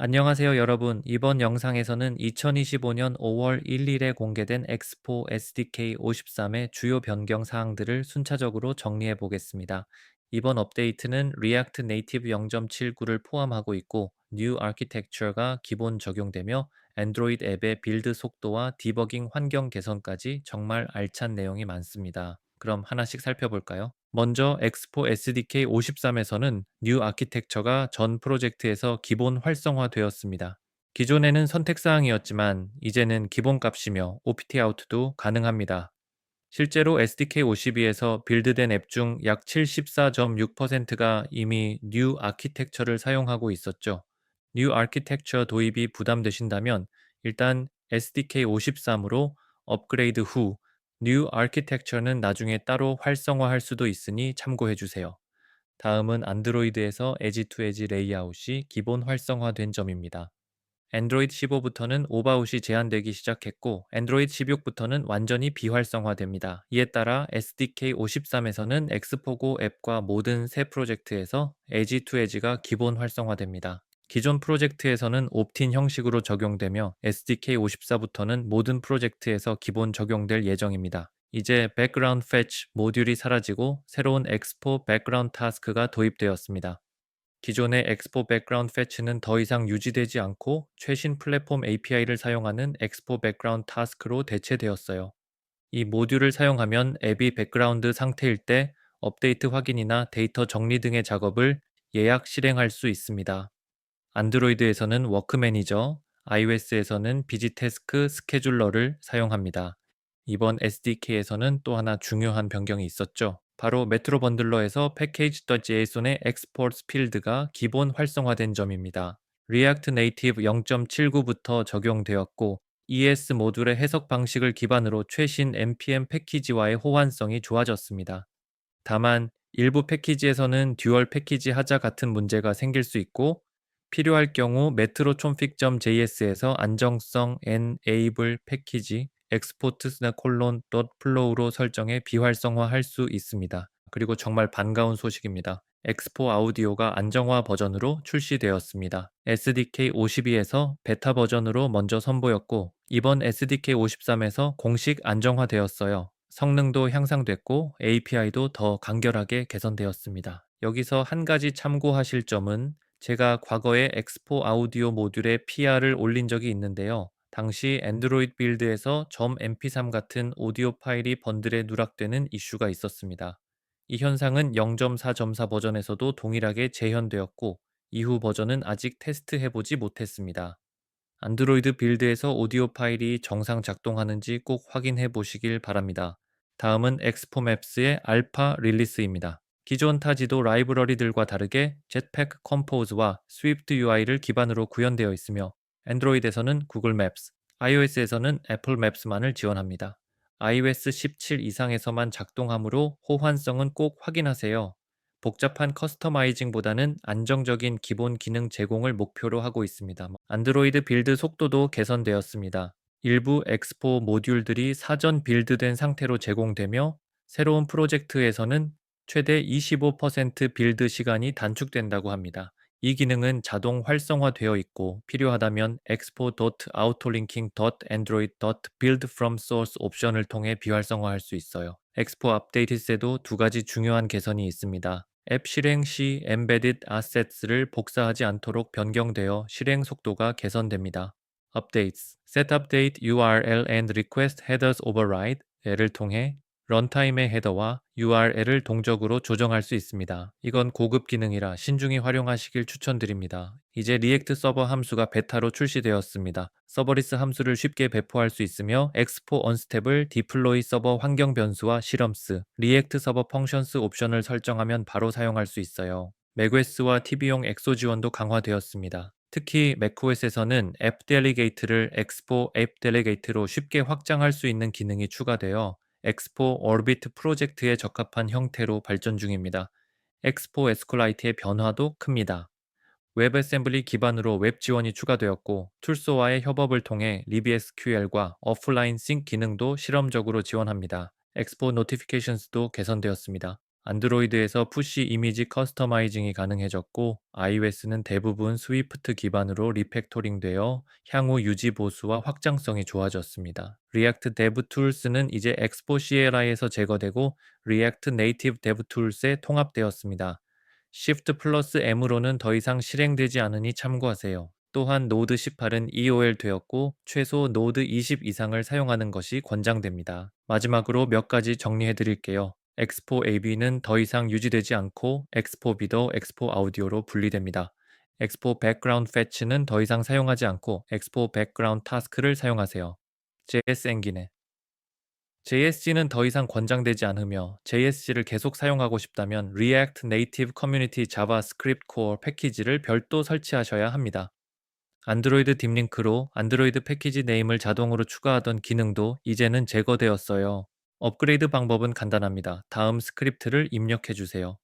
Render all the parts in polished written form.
안녕하세요, 여러분. 이번 영상에서는 2025년 5월 1일에 공개된 엑스포 SDK 53의 주요 변경 사항들을 순차적으로 정리해 보겠습니다. 이번 업데이트는 React Native 0.79를 포함하고 있고, New Architecture가 기본 적용되며 안드로이드 앱의 빌드 속도와 디버깅 환경 개선까지 정말 알찬 내용이 많습니다. 그럼 하나씩 살펴볼까요? 먼저 엑스포 SDK 53에서는 뉴 아키텍처가 전 프로젝트에서 기본 활성화되었습니다. 기존에는 선택사항이었지만 이제는 기본값이며 OPT 아웃도 가능합니다. 실제로 SDK 52에서 빌드된 앱 중 약 74.6%가 이미 뉴 아키텍처를 사용하고 있었죠. 뉴 아키텍처 도입이 부담되신다면 일단 SDK 53으로 업그레이드 후 뉴 아키텍처는 나중에 따로 활성화할 수도 있으니 참고해 주세요. 다음은 안드로이드에서 에지 투 에지 레이아웃이 기본 활성화된 점입니다. 안드로이드 15부터는 오바웃이 제한되기 시작했고 안드로이드 16부터는 완전히 비활성화됩니다. 이에 따라 SDK 53에서는 엑스포고 앱과 모든 새 프로젝트에서 에지 투 에지가 기본 활성화됩니다. 기존 프로젝트에서는 옵틴 형식으로 적용되며 SDK 54부터는 모든 프로젝트에서 기본 적용될 예정입니다. 이제 백그라운드 패치 모듈이 사라지고 새로운 엑스포 백그라운드 타스크가 도입되었습니다. 기존의 엑스포 백그라운드 패치는 더 이상 유지되지 않고 최신 플랫폼 API를 사용하는 엑스포 백그라운드 타스크로 대체되었어요. 이 모듈을 사용하면 앱이 백그라운드 상태일 때 업데이트 확인이나 데이터 정리 등의 작업을 예약 실행할 수 있습니다. 안드로이드에서는 워크 매니저, iOS에서는 비지태스크 스케줄러를 사용합니다. 이번 SDK에서는 또 하나 중요한 변경이 있었죠. 바로 메트로 번들러에서 package.json의 export 필드가 기본 활성화된 점입니다. React Native 0.79부터 적용되었고 ES 모듈의 해석 방식을 기반으로 최신 npm 패키지와의 호환성이 좋아졌습니다. 다만 일부 패키지에서는 듀얼 패키지 하자 같은 문제가 생길 수 있고 필요할 경우 metroconfig.js에서 안정성 enable 패키지 exports::flow로 설정해 비활성화할 수 있습니다. 그리고 정말 반가운 소식입니다. 엑스포 아우디오가 안정화 버전으로 출시되었습니다. SDK 52에서 베타 버전으로 먼저 선보였고 이번 SDK 53에서 공식 안정화되었어요. 성능도 향상됐고 API도 더 간결하게 개선되었습니다. 여기서 한 가지 참고하실 점은 제가 과거에 엑스포 아우디오 모듈에 PR을 올린 적이 있는데요. 당시 안드로이드 빌드에서 .mp3 같은 오디오 파일이 번들에 누락되는 이슈가 있었습니다. 이 현상은 0.4.4 버전에서도 동일하게 재현되었고 이후 버전은 아직 테스트해보지 못했습니다. 안드로이드 빌드에서 오디오 파일이 정상 작동하는지 꼭 확인해 보시길 바랍니다. 다음은 엑스포 맵스의 알파 릴리스입니다. 기존 타지도 라이브러리들과 다르게 jetpack compose와 swift UI를 기반으로 구현되어 있으며 안드로이드에서는 구글 맵스, iOS에서는 애플 맵스만을 지원합니다. iOS 17 이상에서만 작동하므로 호환성은 꼭 확인하세요. 복잡한 커스터마이징보다는 안정적인 기본 기능 제공을 목표로 하고 있습니다. 안드로이드 빌드 속도도 개선되었습니다. 일부 엑스포 모듈들이 사전 빌드된 상태로 제공되며 새로운 프로젝트에서는 최대 25% 빌드 시간이 단축된다고 합니다. 이 기능은 자동 활성화되어 있고 필요하다면 expo.autolinking.android.build from source 옵션을 통해 비활성화할 수 있어요. 엑스포 업데이트에도 두 가지 중요한 개선이 있습니다. 앱 실행 시 embedded assets를 복사하지 않도록 변경되어 실행 속도가 개선됩니다. Updates, set update URL and request headers override를 통해 런타임의 헤더와 URL을 동적으로 조정할 수 있습니다. 이건 고급 기능이라 신중히 활용하시길 추천드립니다. 이제 리액트 서버 함수가 베타로 출시되었습니다. 서버리스 함수를 쉽게 배포할 수 있으며 엑스포 언스텝을 디플로이 서버 환경 변수와 실험스, 리액트 서버 펑션스 옵션을 설정하면 바로 사용할 수 있어요. 맥OS와 TV용 엑소 지원도 강화되었습니다. 특히 macOS에서는 앱 델리게이트를 엑스포 앱 델리게이트로 쉽게 확장할 수 있는 기능이 추가되어 엑스포 얼비트 프로젝트에 적합한 형태로 발전 중입니다. 엑스포 에스콜라이트의 변화도 큽니다. 웹 어셈블리 기반으로 웹 지원이 추가되었고 툴소와의 협업을 통해 libSQL과 오프라인 싱 기능도 실험적으로 지원합니다. 엑스포 노티피케이션스도 개선되었습니다. 안드로이드에서 푸시 이미지 커스터마이징이 가능해졌고, iOS는 대부분 스위프트 기반으로 리팩토링되어 향후 유지 보수와 확장성이 좋아졌습니다. 리액트 데브 툴스는 이제 엑스포 시에라에서 제거되고 리액트 네이티브 데브 툴스에 통합되었습니다. Shift 플러스 M으로는 더 이상 실행되지 않으니 참고하세요. 또한 노드 18은 EOL 되었고 최소 노드 20 이상을 사용하는 것이 권장됩니다. 마지막으로 몇 가지 정리해 드릴게요. 엑스포 AB는 더 이상 유지되지 않고 엑스포 비더, 엑스포 아우디오로 분리됩니다. 엑스포 백그라운드 패치는 더 이상 사용하지 않고 엑스포 백그라운드 타스크를 사용하세요. JS 엔기네 JSG는 더 이상 권장되지 않으며 JSG를 계속 사용하고 싶다면 React Native Community JavaScript Core 패키지를 별도 설치하셔야 합니다. 안드로이드 딥링크로 안드로이드 패키지 네임을 자동으로 추가하던 기능도 이제는 제거되었어요. 업그레이드 방법은 간단합니다. 다음 스크립트를 입력해 주세요.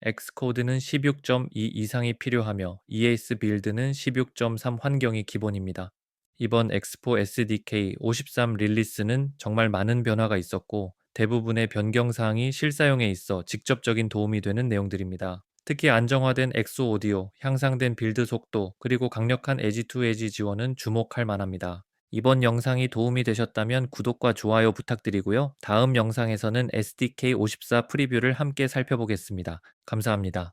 X코드는 16.2 이상이 필요하며 EAS 빌드는 16.3 환경이 기본입니다. 이번 엑스포 SDK 53 릴리스는 정말 많은 변화가 있었고 대부분의 변경 사항이 실사용에 있어 직접적인 도움이 되는 내용들입니다. 특히 안정화된 엑소 오디오, 향상된 빌드 속도, 그리고 강력한 에지2에지 지원은 주목할 만합니다. 이번 영상이 도움이 되셨다면 구독과 좋아요 부탁드리고요. 다음 영상에서는 SDK 54 프리뷰를 함께 살펴보겠습니다. 감사합니다.